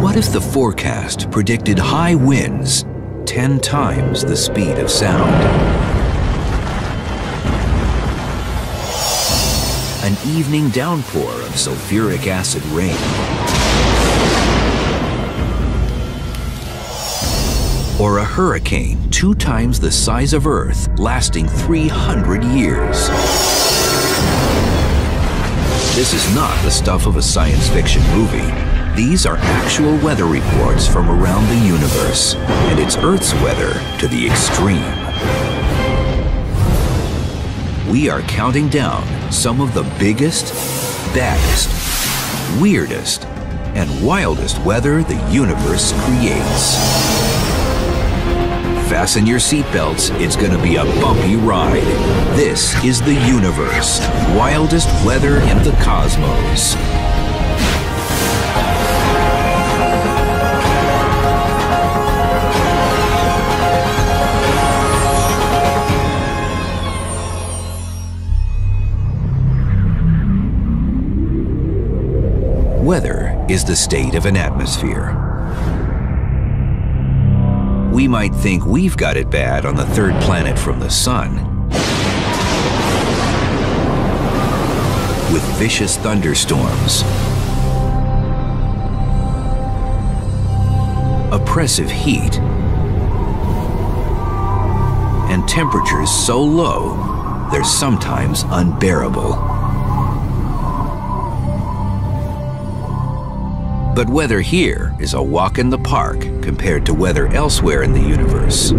What if the forecast predicted high winds 10 times the speed of sound? An evening downpour of sulfuric acid rain. Or a hurricane 2 times the size of Earth, lasting 300 years. This is not the stuff of a science fiction movie. These are actual weather reports from around the universe, and it's Earth's weather to the extreme. We are counting down some of the biggest, baddest, weirdest, and wildest weather the universe creates. Fasten your seatbelts, it's gonna be a bumpy ride. This is the universe, wildest weather in the cosmos. Weather is the state of an atmosphere. We might think we've got it bad on the 3rd planet from the sun, with vicious thunderstorms, oppressive heat, and temperatures so low they're sometimes unbearable. But weather here is a walk in the park compared to weather elsewhere in the universe.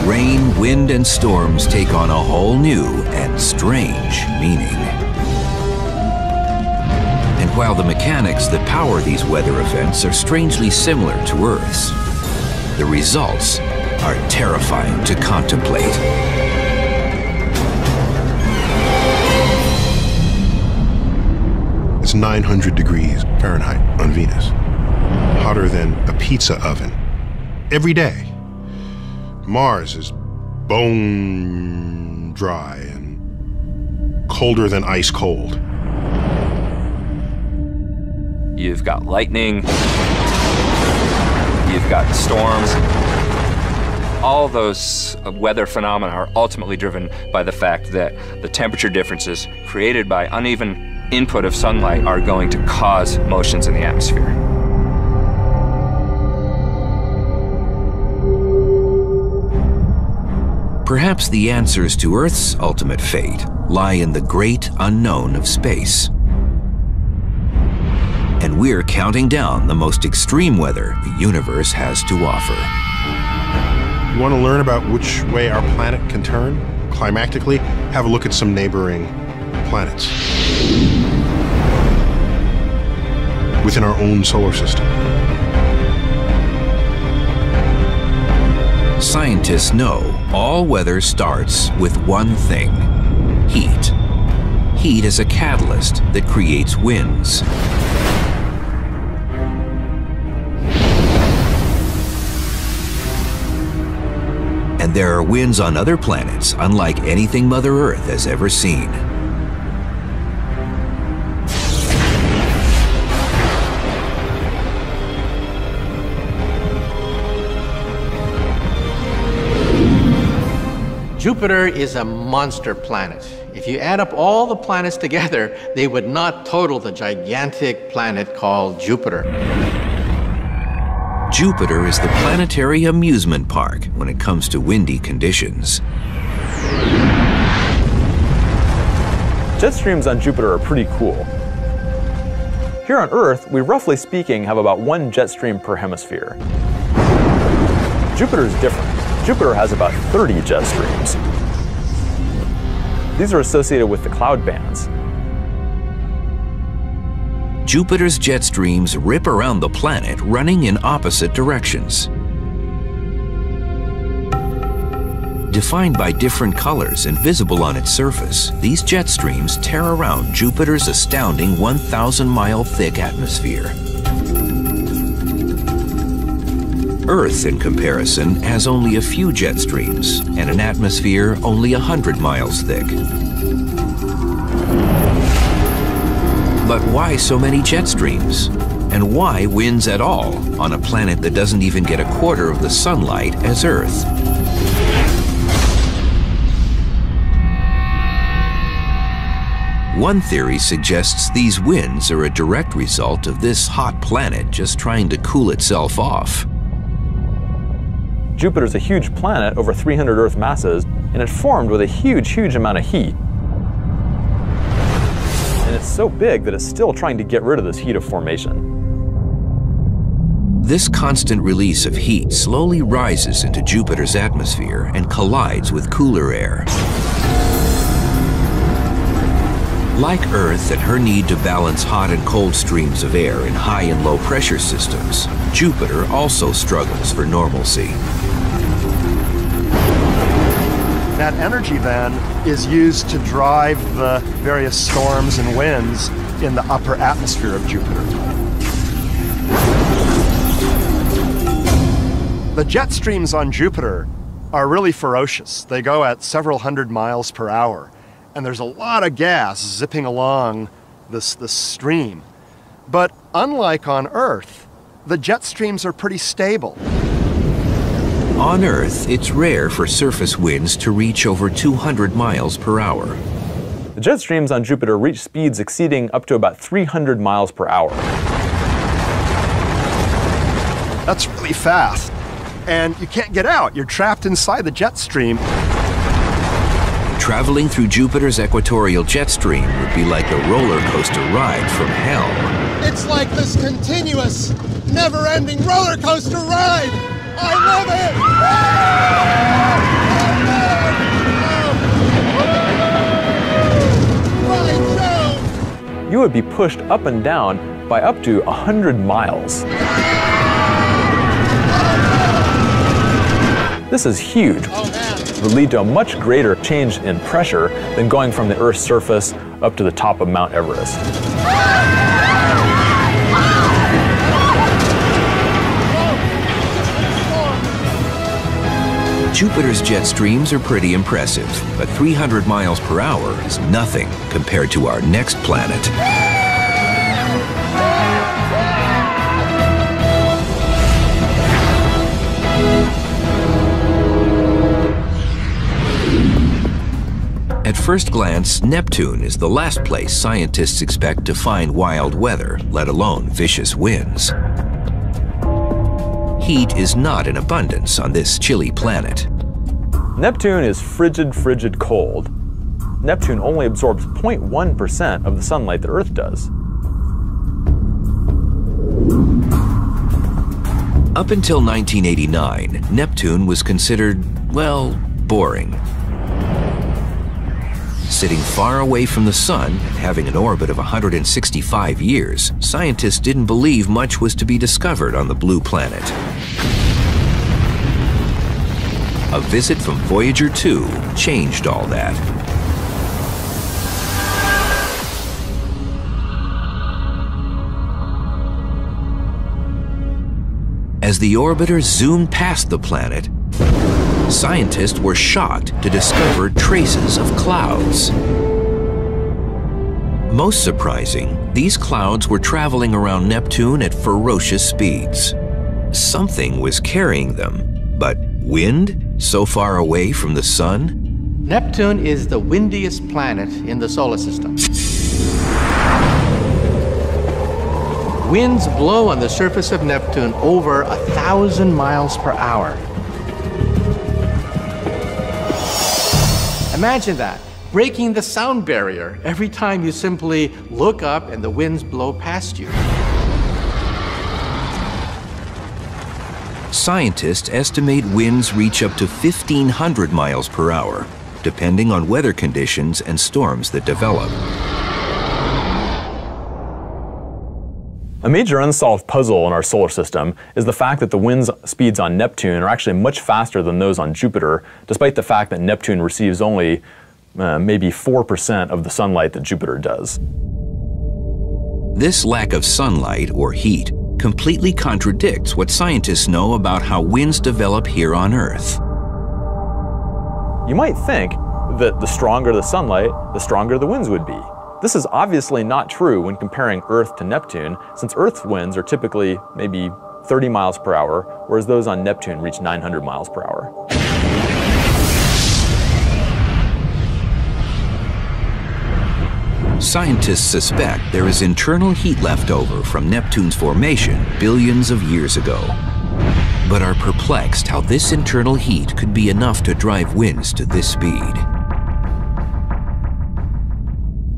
Rain, wind, and storms take on a whole new and strange meaning. And while the mechanics that power these weather events are strangely similar to Earth's, the results are terrifying to contemplate. It's 900 degrees Fahrenheit on Venus, hotter than a pizza oven, every day. Mars is bone dry and colder than ice cold. You've got lightning, you've got storms. All those weather phenomena are ultimately driven by the fact that the temperature differences created by uneven input of sunlight are going to cause motions in the atmosphere. Perhaps the answers to Earth's ultimate fate lie in the great unknown of space. And we're counting down the most extreme weather the universe has to offer. You want to learn about which way our planet can turn climactically? Have a look at some neighboring planets within our own solar system. Scientists know all weather starts with one thing: heat. Heat is a catalyst that creates winds. And there are winds on other planets unlike anything Mother Earth has ever seen. Jupiter is a monster planet. If you add up all the planets together, they would not total the gigantic planet called Jupiter. Jupiter is the planetary amusement park when it comes to windy conditions. Jet streams on Jupiter are pretty cool. Here on Earth, we roughly speaking have about 1 jet stream per hemisphere. Jupiter is different. Jupiter has about 30 jet streams. These are associated with the cloud bands. Jupiter's jet streams rip around the planet running in opposite directions. Defined by different colors and visible on its surface, these jet streams tear around Jupiter's astounding 1,000-mile thick atmosphere. Earth, in comparison, has only a few jet streams and an atmosphere only 100 miles thick. But why so many jet streams? And why winds at all on a planet that doesn't even get a quarter of the sunlight as Earth? One theory suggests these winds are a direct result of this hot planet just trying to cool itself off. Jupiter's a huge planet, over 300 Earth masses, and it formed with a huge amount of heat. And it's so big that it's still trying to get rid of this heat of formation. This constant release of heat slowly rises into Jupiter's atmosphere and collides with cooler air. Like Earth and her need to balance hot and cold streams of air in high and low pressure systems, Jupiter also struggles for normalcy. That energy then is used to drive the various storms and winds in the upper atmosphere of Jupiter. The jet streams on Jupiter are really ferocious. They go at several hundred miles per hour. And there's a lot of gas zipping along this stream. But unlike on Earth, the jet streams are pretty stable. On Earth, it's rare for surface winds to reach over 200 miles per hour. The jet streams on Jupiter reach speeds exceeding up to about 300 miles per hour. That's really fast. And you can't get out. You're trapped inside the jet stream. Traveling through Jupiter's equatorial jet stream would be like a roller coaster ride from hell. It's like this continuous, never-ending roller coaster ride! I love it! You would be pushed up and down by up to 100 miles. This is huge. It would lead to a much greater change in pressure than going from the Earth's surface up to the top of Mount Everest. Jupiter's jet streams are pretty impressive, but 300 miles per hour is nothing compared to our next planet. At first glance, Neptune is the last place scientists expect to find wild weather, let alone vicious winds. Heat is not in abundance on this chilly planet. Neptune is frigid cold. Neptune only absorbs 0.1% of the sunlight that Earth does. Up until 1989, Neptune was considered, well, boring. Sitting far away from the Sun and having an orbit of 165 years, scientists didn't believe much was to be discovered on the blue planet. A visit from Voyager 2 changed all that. As the orbiter zoomed past the planet, scientists were shocked to discover traces of clouds. Most surprising, these clouds were traveling around Neptune at ferocious speeds. Something was carrying them, but wind so far away from the Sun? Neptune is the windiest planet in the solar system. Winds blow on the surface of Neptune over 1,000 miles per hour. Imagine that, breaking the sound barrier every time you simply look up and the winds blow past you. Scientists estimate winds reach up to 1,500 miles per hour, depending on weather conditions and storms that develop. A major unsolved puzzle in our solar system is the fact that the wind speeds on Neptune are actually much faster than those on Jupiter, despite the fact that Neptune receives only maybe 4% of the sunlight that Jupiter does. This lack of sunlight, or heat, completely contradicts what scientists know about how winds develop here on Earth. You might think that the stronger the sunlight, the stronger the winds would be. This is obviously not true when comparing Earth to Neptune, since Earth's winds are typically maybe 30 miles per hour, whereas those on Neptune reach 900 miles per hour. Scientists suspect there is internal heat left over from Neptune's formation billions of years ago, but are perplexed how this internal heat could be enough to drive winds to this speed.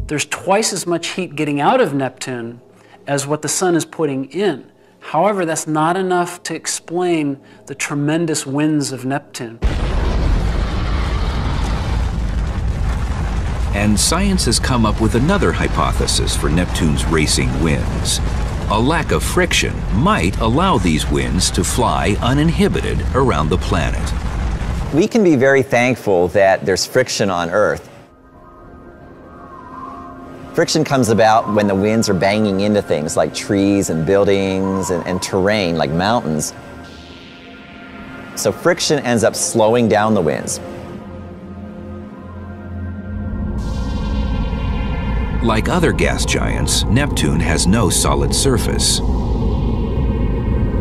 There's twice as much heat getting out of Neptune as what the sun is putting in. However, that's not enough to explain the tremendous winds of Neptune. And science has come up with another hypothesis for Neptune's racing winds. A lack of friction might allow these winds to fly uninhibited around the planet. We can be very thankful that there's friction on Earth. Friction comes about when the winds are banging into things like trees and buildings and terrain like mountains. So friction ends up slowing down the winds. Like other gas giants, Neptune has no solid surface.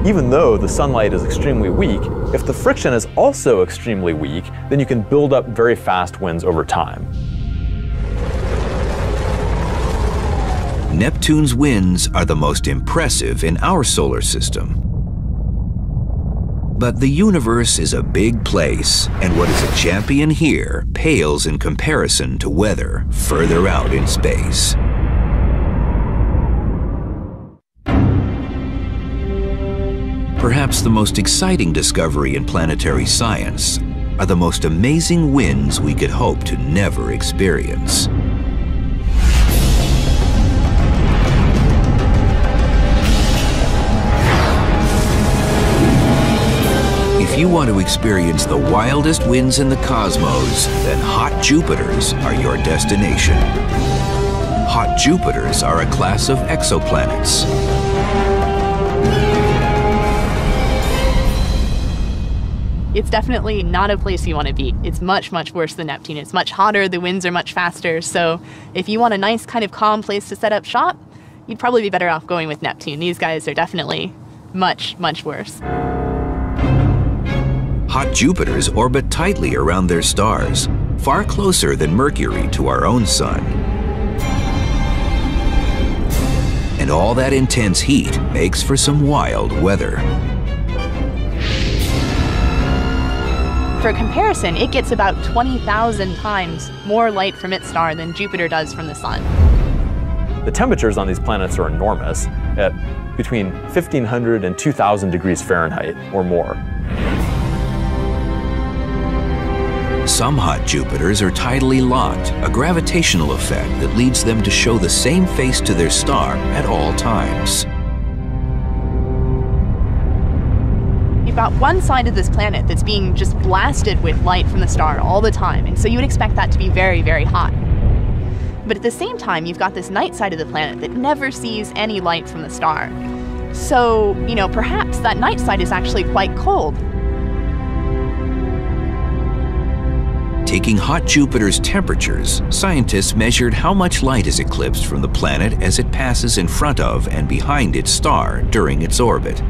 Even though the sunlight is extremely weak, if the friction is also extremely weak, then you can build up very fast winds over time. Neptune's winds are the most impressive in our solar system. But the universe is a big place, and what is a champion here pales in comparison to weather further out in space. Perhaps the most exciting discovery in planetary science are the most amazing winds we could hope to never experience. If you want to experience the wildest winds in the cosmos, then hot Jupiters are your destination. Hot Jupiters are a class of exoplanets. It's definitely not a place you want to be. It's much, much worse than Neptune. It's much hotter, the winds are much faster, so if you want a nice kind of calm place to set up shop, you'd probably be better off going with Neptune. These guys are definitely much, much worse. Hot Jupiters orbit tightly around their stars, far closer than Mercury to our own sun. And all that intense heat makes for some wild weather. For comparison, it gets about 20,000 times more light from its star than Jupiter does from the sun. The temperatures on these planets are enormous, at between 1,500 and 2,000 degrees Fahrenheit or more. Some hot Jupiters are tidally locked, a gravitational effect that leads them to show the same face to their star at all times. You've got one side of this planet that's being just blasted with light from the star all the time, and so you would expect that to be very, very hot. But at the same time, you've got this night side of the planet that never sees any light from the star. So, perhaps that night side is actually quite cold. Taking hot Jupiter's temperatures, scientists measured how much light is eclipsed from the planet as it passes in front of and behind its star during its orbit.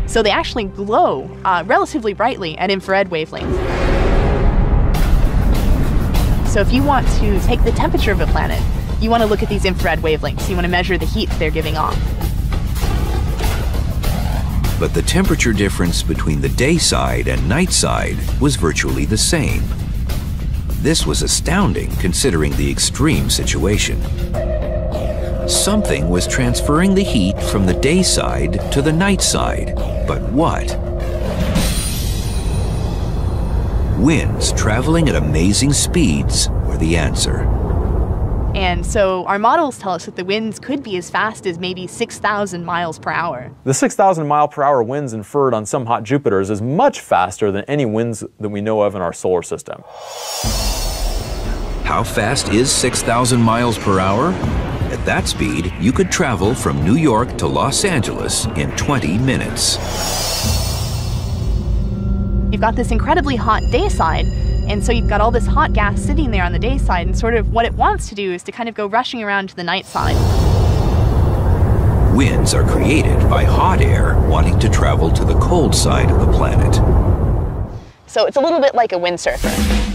So they actually glow relatively brightly at infrared wavelengths. So if you want to take the temperature of a planet, you want to look at these infrared wavelengths. You want to measure the heat they're giving off. But the temperature difference between the day side and night side was virtually the same. This was astounding considering the extreme situation. Something was transferring the heat from the day side to the night side, but what? Winds traveling at amazing speeds were the answer. And so our models tell us that the winds could be as fast as maybe 6,000 miles per hour. The 6,000 mile per hour winds inferred on some hot Jupiters is much faster than any winds that we know of in our solar system. How fast is 6,000 miles per hour? At that speed, you could travel from New York to Los Angeles in 20 minutes. You've got this incredibly hot day side, and so you've got all this hot gas sitting there on the day side, and sort of what it wants to do is to kind of go rushing around to the night side. Winds are created by hot air wanting to travel to the cold side of the planet. So it's a little bit like a windsurfer.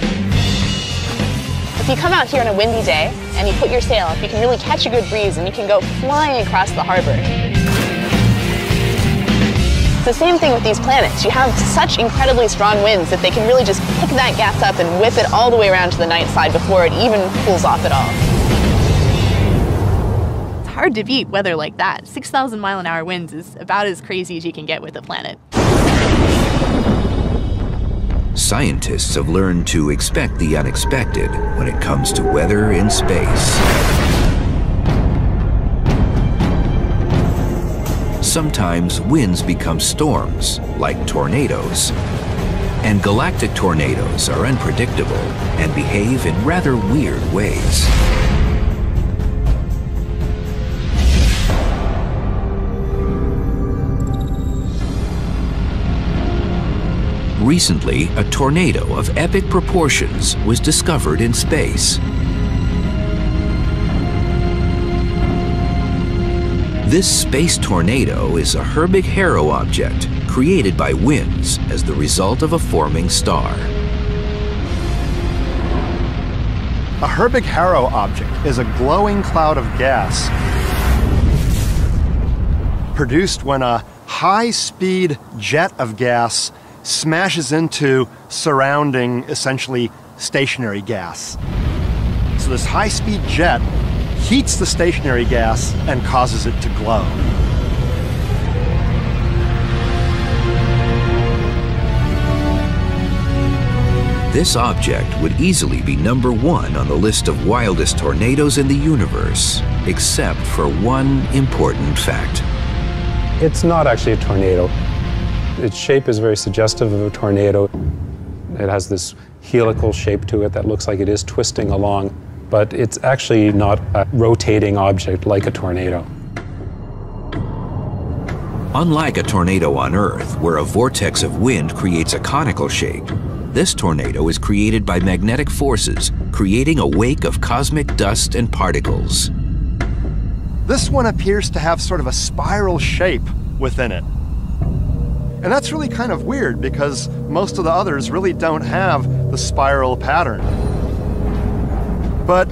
If you come out here on a windy day and you put your sail up, you can really catch a good breeze and you can go flying across the harbor. It's the same thing with these planets. You have such incredibly strong winds that they can really just pick that gas up and whip it all the way around to the night side before it even cools off at all. It's hard to beat weather like that. 6,000 mile-an-hour winds is about as crazy as you can get with a planet. Scientists have learned to expect the unexpected when it comes to weather in space. Sometimes winds become storms, like tornadoes. And galactic tornadoes are unpredictable and behave in rather weird ways. Recently, a tornado of epic proportions was discovered in space. This space tornado is a Herbig-Haro object created by winds as the result of a forming star. A Herbig-Haro object is a glowing cloud of gas produced when a high-speed jet of gas smashes into surrounding, essentially, stationary gas. So this high-speed jet heats the stationary gas and causes it to glow. This object would easily be #1 on the list of wildest tornadoes in the universe, except for one important fact. It's not actually a tornado. Its shape is very suggestive of a tornado. It has this helical shape to it that looks like it is twisting along, but it's actually not a rotating object like a tornado. Unlike a tornado on Earth, where a vortex of wind creates a conical shape, this tornado is created by magnetic forces, creating a wake of cosmic dust and particles. This one appears to have sort of a spiral shape within it. And that's really kind of weird because most of the others really don't have the spiral pattern. But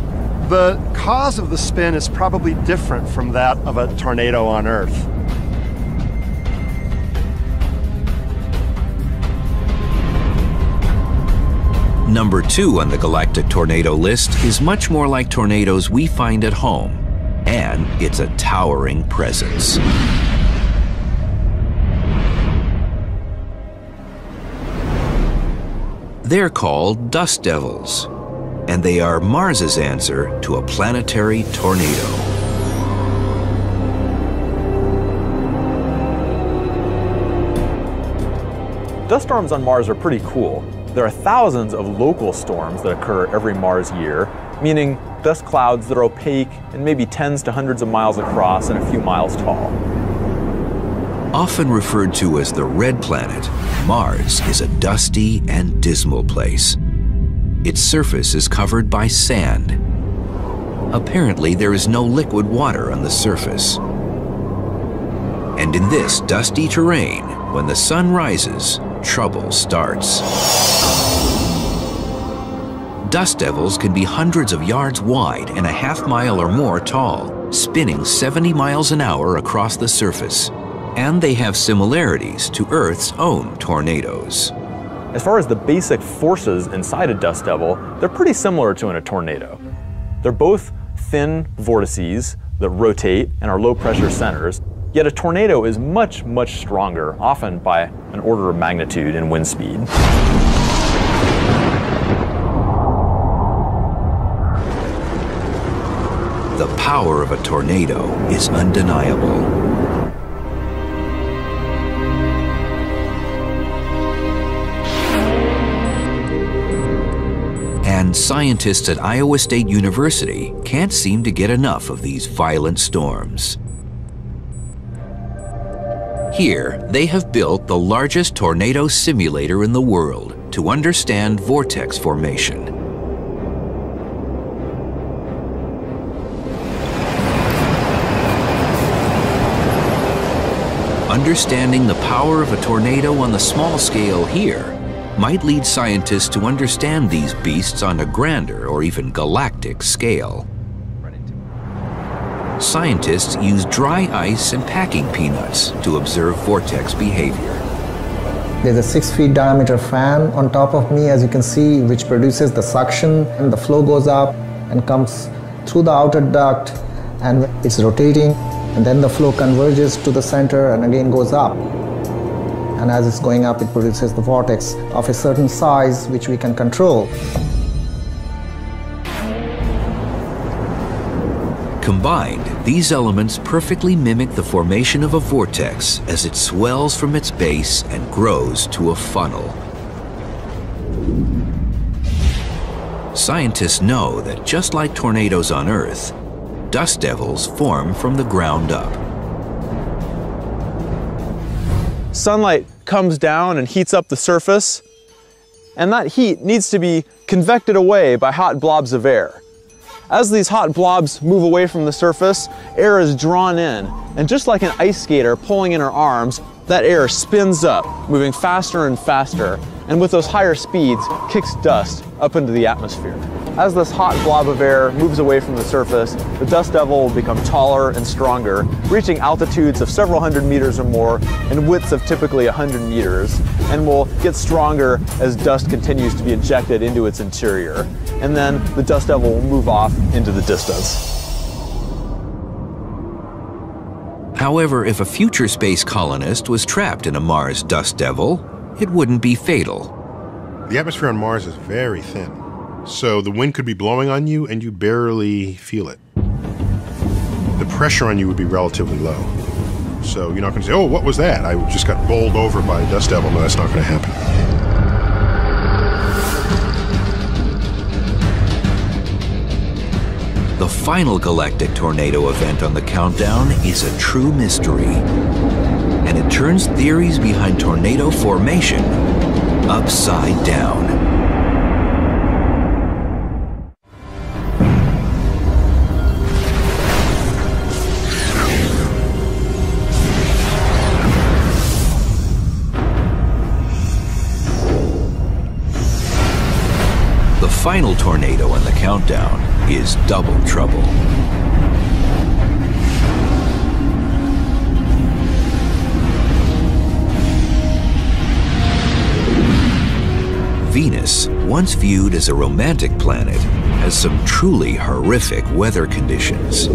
the cause of the spin is probably different from that of a tornado on Earth. #2 on the galactic tornado list is much more like tornadoes we find at home, and it's a towering presence. They're called dust devils, and they are Mars's answer to a planetary tornado. Dust storms on Mars are pretty cool. There are thousands of local storms that occur every Mars year, meaning dust clouds that are opaque and maybe tens to hundreds of miles across and a few miles tall. Often referred to as the red planet, Mars is a dusty and dismal place. Its surface is covered by sand. Apparently, there is no liquid water on the surface. And in this dusty terrain, when the sun rises, trouble starts. Dust devils can be hundreds of yards wide and a half-mile or more tall, spinning 70 miles an hour across the surface. And they have similarities to Earth's own tornadoes. As far as the basic forces inside a dust devil, they're pretty similar to in a tornado. They're both thin vortices that rotate and are low-pressure centers, yet a tornado is much, much stronger, often by an order of magnitude in wind speed. The power of a tornado is undeniable. And scientists at Iowa State University can't seem to get enough of these violent storms. Here, they have built the largest tornado simulator in the world to understand vortex formation. Understanding the power of a tornado on the small scale here might lead scientists to understand these beasts on a grander or even galactic scale. Scientists use dry ice and packing peanuts to observe vortex behavior. There's a 6 feet diameter fan on top of me, as you can see, which produces the suction, and the flow goes up and comes through the outer duct, and it's rotating, and then the flow converges to the center and again goes up. And as it's going up, it produces the vortex of a certain size, which we can control. Combined, these elements perfectly mimic the formation of a vortex as it swells from its base and grows to a funnel. Scientists know that just like tornadoes on Earth, dust devils form from the ground up. Sunlight comes down and heats up the surface, and that heat needs to be convected away by hot blobs of air. As these hot blobs move away from the surface, air is drawn in, and just like an ice skater pulling in her arms, that air spins up, moving faster and faster, and with those higher speeds, kicks dust up into the atmosphere. As this hot blob of air moves away from the surface, the dust devil will become taller and stronger, reaching altitudes of several hundred meters or more and widths of typically 100 meters, and will get stronger as dust continues to be ejected into its interior. And then the dust devil will move off into the distance. However, if a future space colonist was trapped in a Mars dust devil, it wouldn't be fatal. The atmosphere on Mars is very thin, so the wind could be blowing on you and you barely feel it. The pressure on you would be relatively low. So you're not going to say, oh, what was that? I just got bowled over by a dust devil. No, that's not going to happen. The final galactic tornado event on the countdown is a true mystery, and it turns theories behind tornado formation upside down. The final tornado on the countdown is double trouble. Venus, once viewed as a romantic planet, has some truly horrific weather conditions.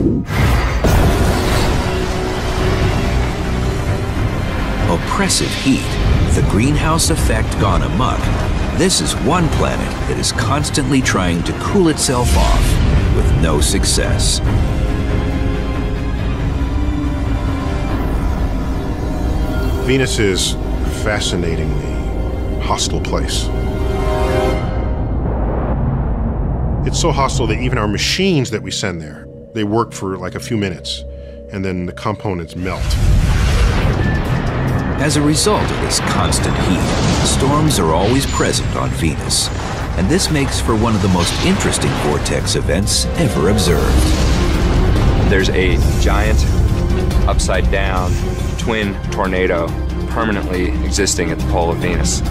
Oppressive heat, the greenhouse effect gone amok. This is one planet that is constantly trying to cool itself off with no success. Venus is a fascinatingly hostile place. It's so hostile that even our machines that we send there, they work for like a few minutes, and then the components melt. As a result of this constant heat, storms are always present on Venus, and this makes for one of the most interesting vortex events ever observed. There's a giant, upside-down, twin tornado permanently existing at the pole of Venus.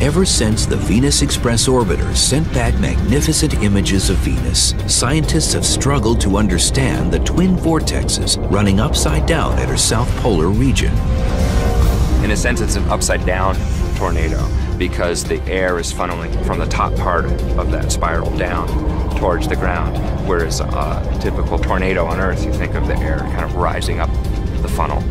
Ever since the Venus Express orbiter sent back magnificent images of Venus, scientists have struggled to understand the twin vortexes running upside down at her south polar region. In a sense, it's an upside-down tornado because the air is funneling from the top part of that spiral down towards the ground, whereas a typical tornado on Earth, you think of the air kind of rising up the funnel.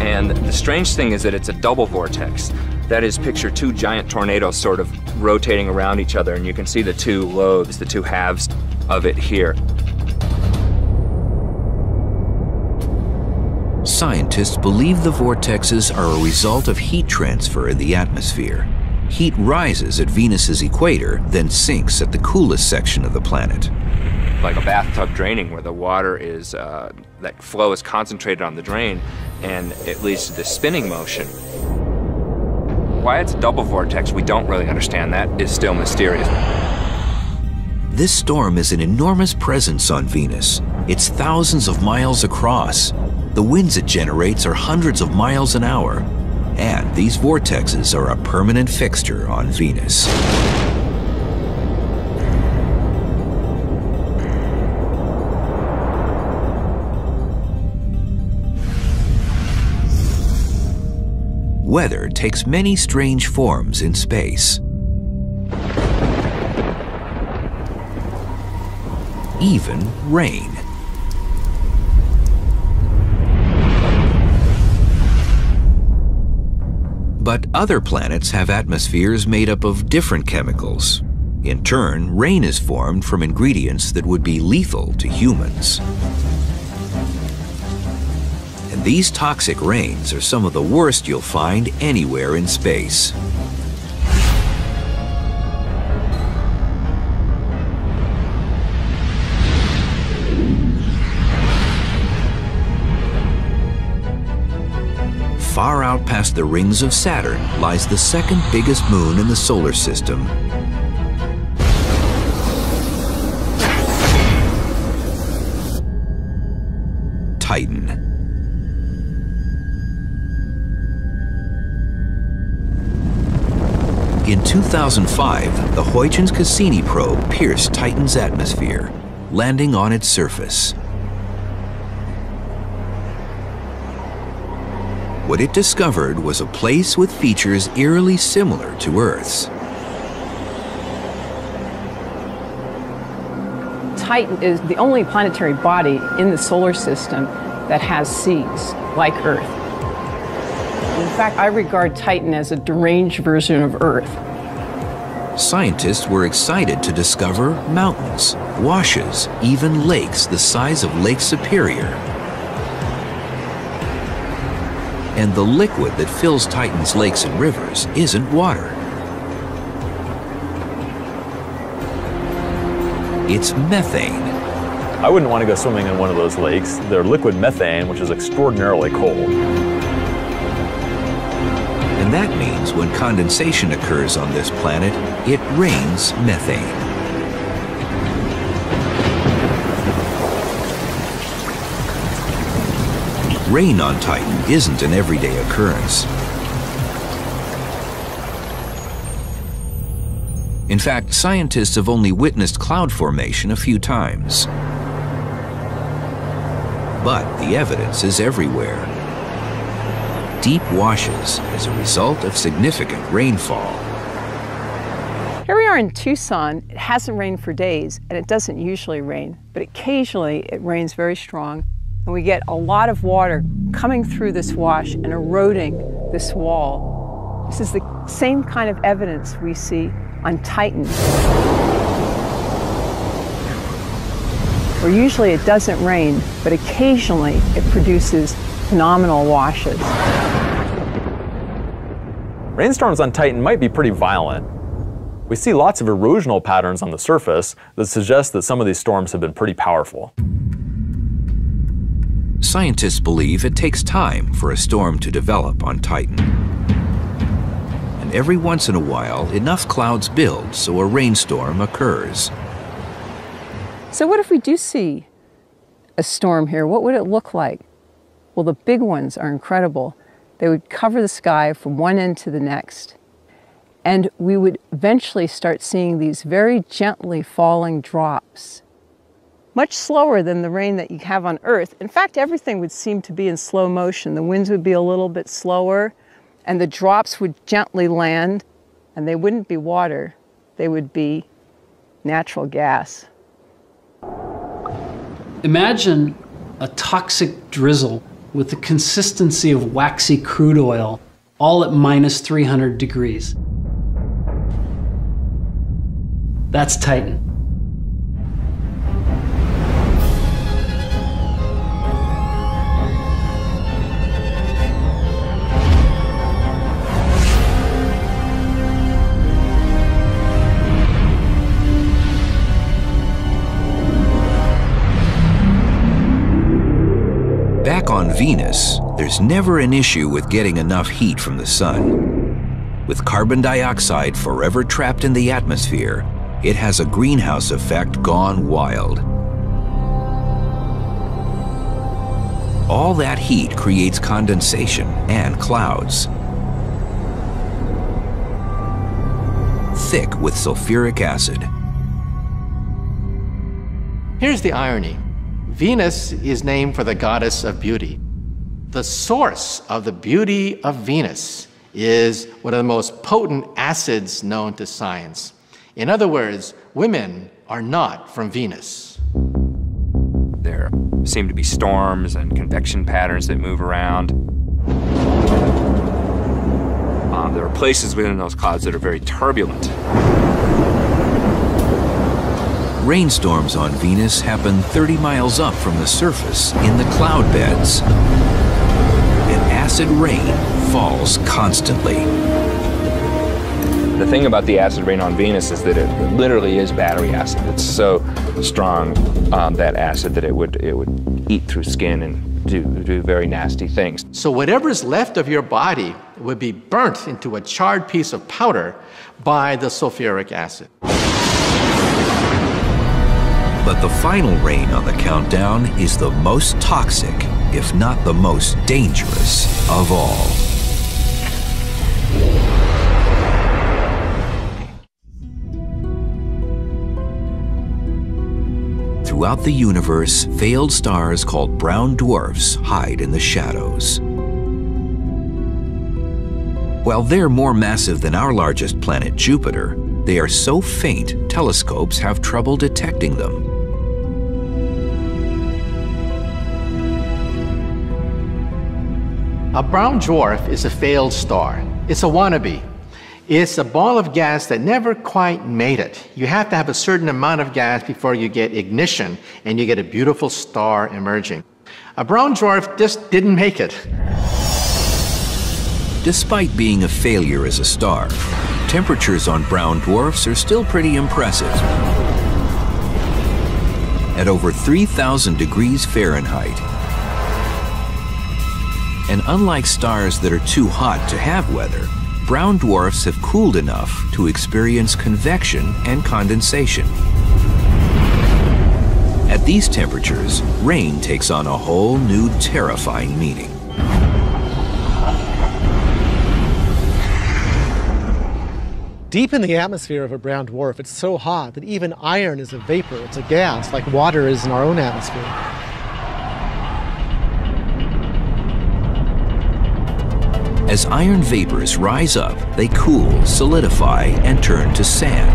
And the strange thing is that it's a double vortex. That is, picture two giant tornadoes sort of rotating around each other, and you can see the two lobes, the two halves of it here. Scientists believe the vortexes are a result of heat transfer in the atmosphere, Heat rises at Venus's equator, then sinks at the coolest section of the planet. Like a bathtub draining, where the water is, that flow is concentrated on the drain, and it leads to this spinning motion. Why it's a double vortex, we don't really understand. That is still mysterious. This storm is an enormous presence on Venus. It's thousands of miles across. The winds it generates are hundreds of miles an hour. And these vortexes are a permanent fixture on Venus. Weather takes many strange forms in space. Even rain. But other planets have atmospheres made up of different chemicals. In turn, rain is formed from ingredients that would be lethal to humans. And these toxic rains are some of the worst you'll find anywhere in space. Far out past the rings of Saturn lies the second biggest moon in the solar system. Titan. In 2005, the Huygens Cassini probe pierced Titan's atmosphere, landing on its surface. What it discovered was a place with features eerily similar to Earth's. Titan is the only planetary body in the solar system that has seas, like Earth. In fact, I regard Titan as a deranged version of Earth. Scientists were excited to discover mountains, washes, even lakes the size of Lake Superior. And the liquid that fills Titan's lakes and rivers isn't water. It's methane. I wouldn't want to go swimming in one of those lakes. They're liquid methane, which is extraordinarily cold. And that means when condensation occurs on this planet, it rains methane. Rain on Titan isn't an everyday occurrence. In fact, scientists have only witnessed cloud formation a few times. But the evidence is everywhere. Deep washes as a result of significant rainfall. Here we are in Tucson. It hasn't rained for days, and it doesn't usually rain, but occasionally it rains very strong. And we get a lot of water coming through this wash and eroding this wall. This is the same kind of evidence we see on Titan, where usually it doesn't rain, but occasionally it produces phenomenal washes. Rainstorms on Titan might be pretty violent. We see lots of erosional patterns on the surface that suggest that some of these storms have been pretty powerful. Scientists believe it takes time for a storm to develop on Titan. And every once in a while, enough clouds build so a rainstorm occurs. So what if we do see a storm here? What would it look like? Well, the big ones are incredible. They would cover the sky from one end to the next. And we would eventually start seeing these very gently falling drops, much slower than the rain that you have on Earth. In fact, everything would seem to be in slow motion. The winds would be a little bit slower, and the drops would gently land, and they wouldn't be water. They would be natural gas. Imagine a toxic drizzle with the consistency of waxy crude oil, all at minus 300 degrees. That's Titan. Venus, there's never an issue with getting enough heat from the sun. With carbon dioxide forever trapped in the atmosphere, it has a greenhouse effect gone wild. All that heat creates condensation and clouds, thick with sulfuric acid. Here's the irony. Venus is named for the goddess of beauty. The source of the beauty of Venus is one of the most potent acids known to science. In other words, women are not from Venus. There seem to be storms and convection patterns that move around. There are places within those clouds that are very turbulent. Rainstorms on Venus happen 30 miles up from the surface in the cloud beds. And acid rain falls constantly. The thing about the acid rain on Venus is that it literally is battery acid. It's so strong, that acid, that it would eat through skin and do very nasty things. So whatever's left of your body would be burnt into a charred piece of powder by the sulfuric acid. But the final rain on the countdown is the most toxic, if not the most dangerous of all. Throughout the universe, failed stars called brown dwarfs hide in the shadows. While they're more massive than our largest planet, Jupiter, they are so faint, telescopes have trouble detecting them. A brown dwarf is a failed star. It's a wannabe. It's a ball of gas that never quite made it. You have to have a certain amount of gas before you get ignition and you get a beautiful star emerging. A brown dwarf just didn't make it. Despite being a failure as a star, temperatures on brown dwarfs are still pretty impressive. At over 3,000 degrees Fahrenheit. And unlike stars that are too hot to have weather, brown dwarfs have cooled enough to experience convection and condensation. At these temperatures, rain takes on a whole new terrifying meaning. Deep in the atmosphere of a brown dwarf, it's so hot that even iron is a vapor. It's a gas, like water is in our own atmosphere. As iron vapors rise up, they cool, solidify, and turn to sand.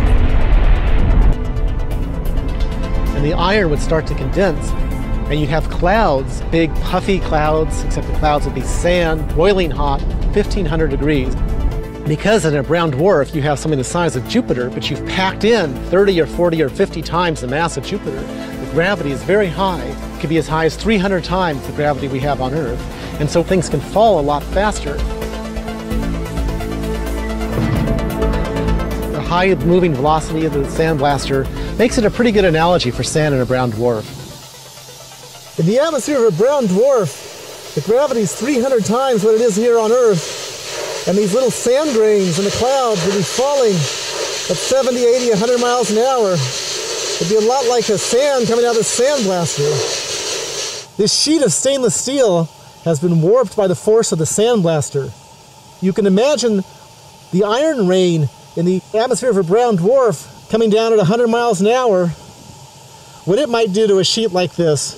And the iron would start to condense, and you'd have clouds, big puffy clouds, except the clouds would be sand, boiling hot, 1,500 degrees. Because in a brown dwarf, you have something the size of Jupiter, but you've packed in 30 or 40 or 50 times the mass of Jupiter. The gravity is very high. It could be as high as 300 times the gravity we have on Earth. And so things can fall a lot faster. The high moving velocity of the sandblaster makes it a pretty good analogy for sand in a brown dwarf. In the atmosphere of a brown dwarf, the gravity is 300 times what it is here on Earth. And these little sand grains in the clouds would be falling at 70, 80, 100 miles an hour. It'd be a lot like a sand coming out of a sandblaster. This sheet of stainless steel has been warped by the force of the sandblaster. You can imagine the iron rain in the atmosphere of a brown dwarf coming down at 100 miles an hour, what it might do to a sheet like this.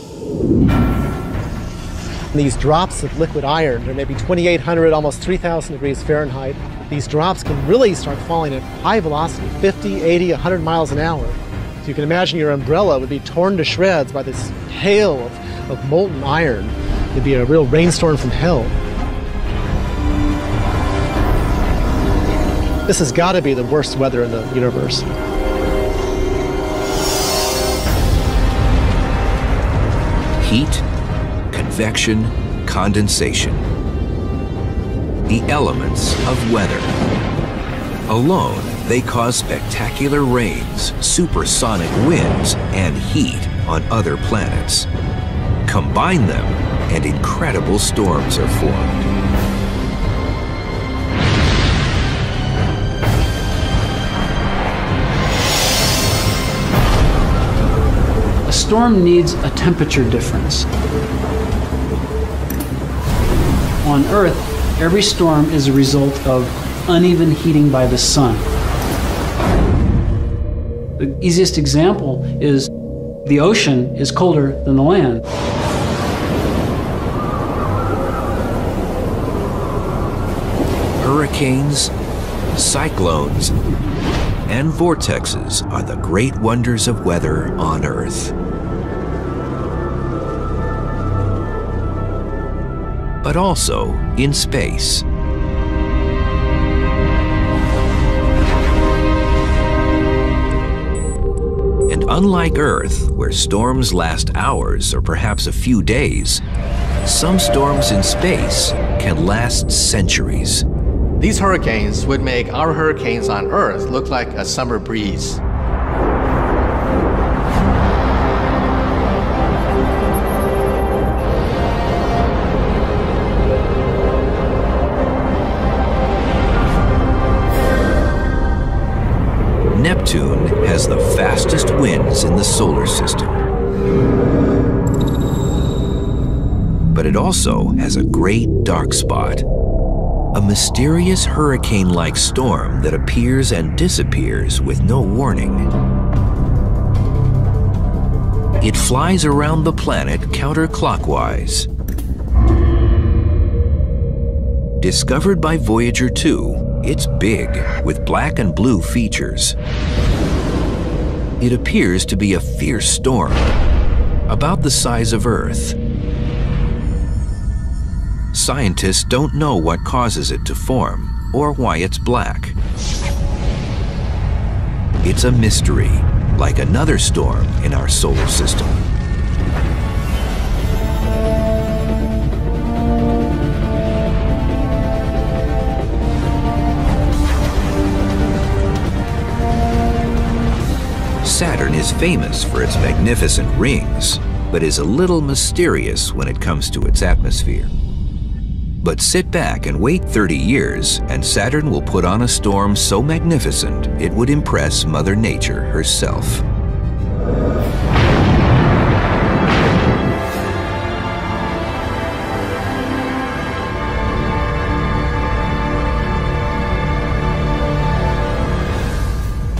These drops of liquid iron, they're maybe 2,800, almost 3,000 degrees Fahrenheit. These drops can really start falling at high velocity, 50, 80, 100 miles an hour. So you can imagine your umbrella would be torn to shreds by this hail of molten iron. It'd be a real rainstorm from hell. This has got to be the worst weather in the universe. Heat, convection, condensation. The elements of weather. Alone, they cause spectacular rains, supersonic winds, and heat on other planets. Combine them, and incredible storms are formed. A storm needs a temperature difference. On Earth, every storm is a result of uneven heating by the sun. The easiest example is the ocean is colder than the land. Hurricanes, cyclones, and vortexes are the great wonders of weather on Earth. But also in space. And unlike Earth, where storms last hours or perhaps a few days, some storms in space can last centuries. These hurricanes would make our hurricanes on Earth look like a summer breeze. Neptune has the fastest winds in the solar system. But it also has a great dark spot. A mysterious hurricane-like storm that appears and disappears with no warning. It flies around the planet counterclockwise. Discovered by Voyager 2, it's big, with black and blue features. It appears to be a fierce storm, about the size of Earth. Scientists don't know what causes it to form, or why it's black. It's a mystery, like another storm in our solar system. Saturn is famous for its magnificent rings, but is a little mysterious when it comes to its atmosphere. But sit back and wait 30 years, and Saturn will put on a storm so magnificent it would impress Mother Nature herself.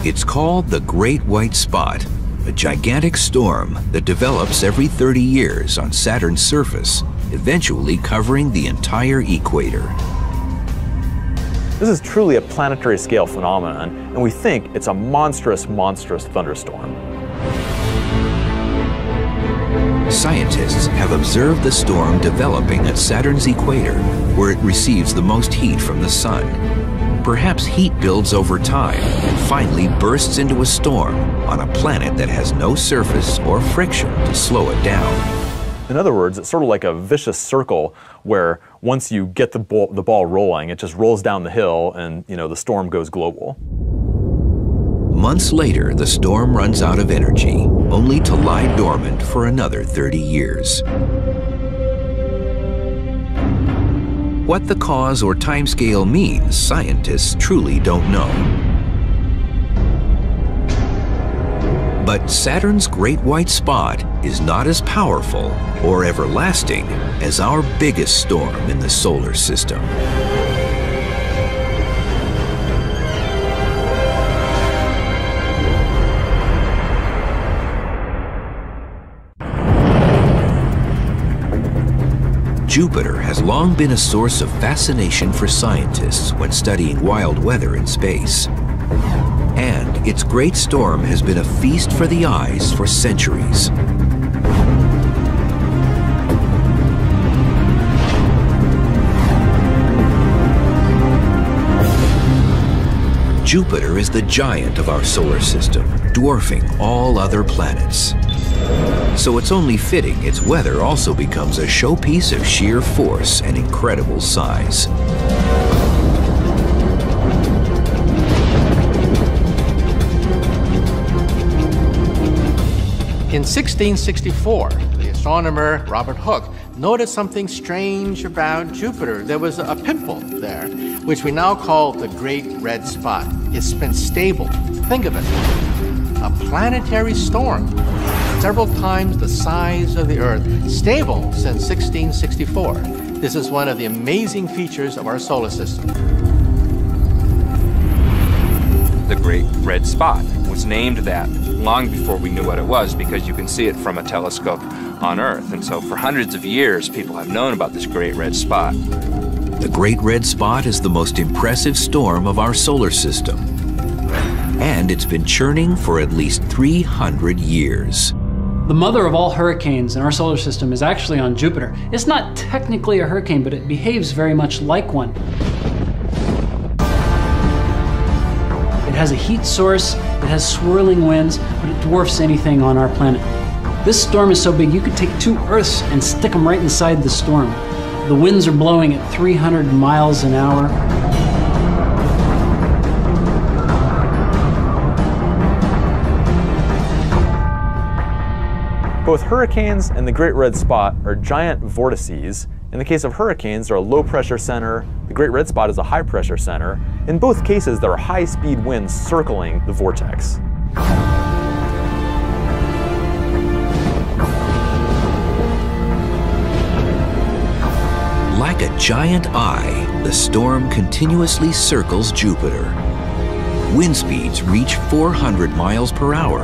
It's called the Great White Spot, a gigantic storm that develops every 30 years on Saturn's surface, eventually covering the entire equator. This is truly a planetary scale phenomenon, and we think it's a monstrous, monstrous thunderstorm. Scientists have observed the storm developing at Saturn's equator, where it receives the most heat from the sun. Perhaps heat builds over time and finally bursts into a storm on a planet that has no surface or friction to slow it down. In other words, it's sort of like a vicious circle where once you get the ball rolling, it just rolls down the hill and, the storm goes global. Months later, the storm runs out of energy, only to lie dormant for another 30 years. What the cause or timescale means, scientists truly don't know. But Saturn's Great White Spot is not as powerful or everlasting as our biggest storm in the solar system. Jupiter has long been a source of fascination for scientists when studying wild weather in space. And its great storm has been a feast for the eyes for centuries. Jupiter is the giant of our solar system, dwarfing all other planets. So it's only fitting its weather also becomes a showpiece of sheer force and incredible size. In 1664, the astronomer Robert Hooke noticed something strange about Jupiter. There was a pimple there, which we now call the Great Red Spot. It's been stable. Think of it. A planetary storm, several times the size of the Earth, stable since 1664. This is one of the amazing features of our solar system. The Great Red Spot was named that long before we knew what it was, because you can see it from a telescope on Earth. And so for hundreds of years, people have known about this Great Red Spot. The Great Red Spot is the most impressive storm of our solar system. And it's been churning for at least 300 years. The mother of all hurricanes in our solar system is actually on Jupiter. It's not technically a hurricane, but it behaves very much like one. It has a heat source, it has swirling winds, but it dwarfs anything on our planet. This storm is so big you could take 2 Earths and stick them right inside the storm. The winds are blowing at 300 miles an hour. Both hurricanes and the Great Red Spot are giant vortices. In the case of hurricanes, they're a low-pressure center. The Great Red Spot is a high-pressure center. In both cases, there are high-speed winds circling the vortex. Like a giant eye, the storm continuously circles Jupiter. Wind speeds reach 400 miles per hour,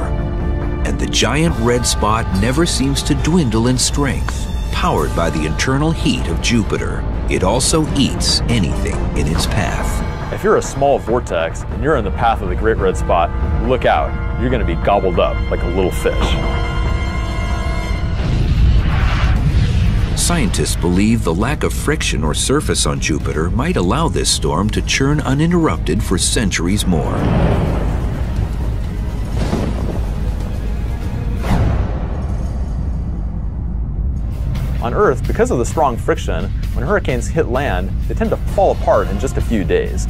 and the giant red spot never seems to dwindle in strength. Powered by the internal heat of Jupiter, it also eats anything in its path. If you're a small vortex and you're in the path of the Great Red Spot, look out. You're going to be gobbled up like a little fish. Scientists believe the lack of friction or surface on Jupiter might allow this storm to churn uninterrupted for centuries more. On Earth, because of the strong friction, when hurricanes hit land, they tend to fall apart in just a few days.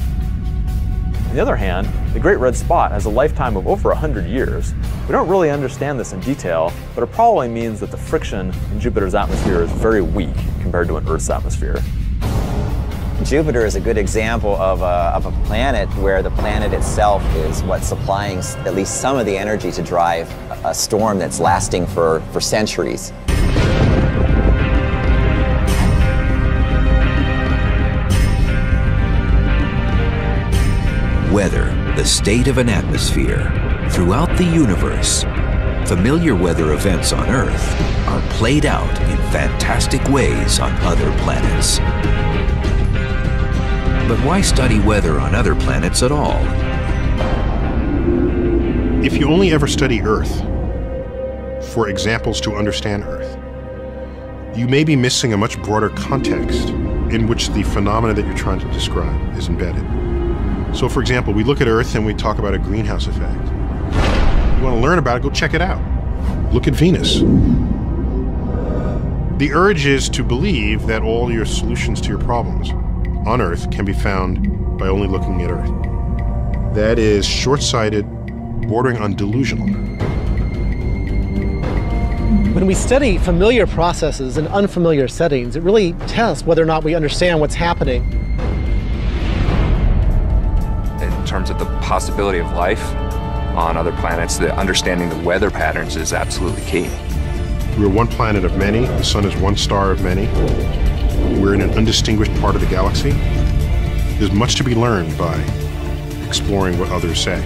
On the other hand, the Great Red Spot has a lifetime of over 100 years. We don't really understand this in detail, but it probably means that the friction in Jupiter's atmosphere is very weak compared to an Earth's atmosphere. Jupiter is a good example of a planet where the planet itself is what's supplying at least some of the energy to drive a storm that's lasting for centuries. Weather, the state of an atmosphere. Throughout the universe, familiar weather events on Earth are played out in fantastic ways on other planets. But why study weather on other planets at all? If you only ever study Earth for examples to understand Earth, you may be missing a much broader context in which the phenomena that you're trying to describe is embedded. So for example, we look at Earth and we talk about a greenhouse effect. You want to learn about it, go check it out. Look at Venus. The urge is to believe that all your solutions to your problems on Earth can be found by only looking at Earth. That is short-sighted, bordering on delusional. When we study familiar processes in unfamiliar settings, it really tests whether or not we understand what's happening. In terms of the possibility of life on other planets, the understanding the weather patterns is absolutely key. We're one planet of many. The sun is one star of many. We're in an undistinguished part of the galaxy. There's much to be learned by exploring what others say.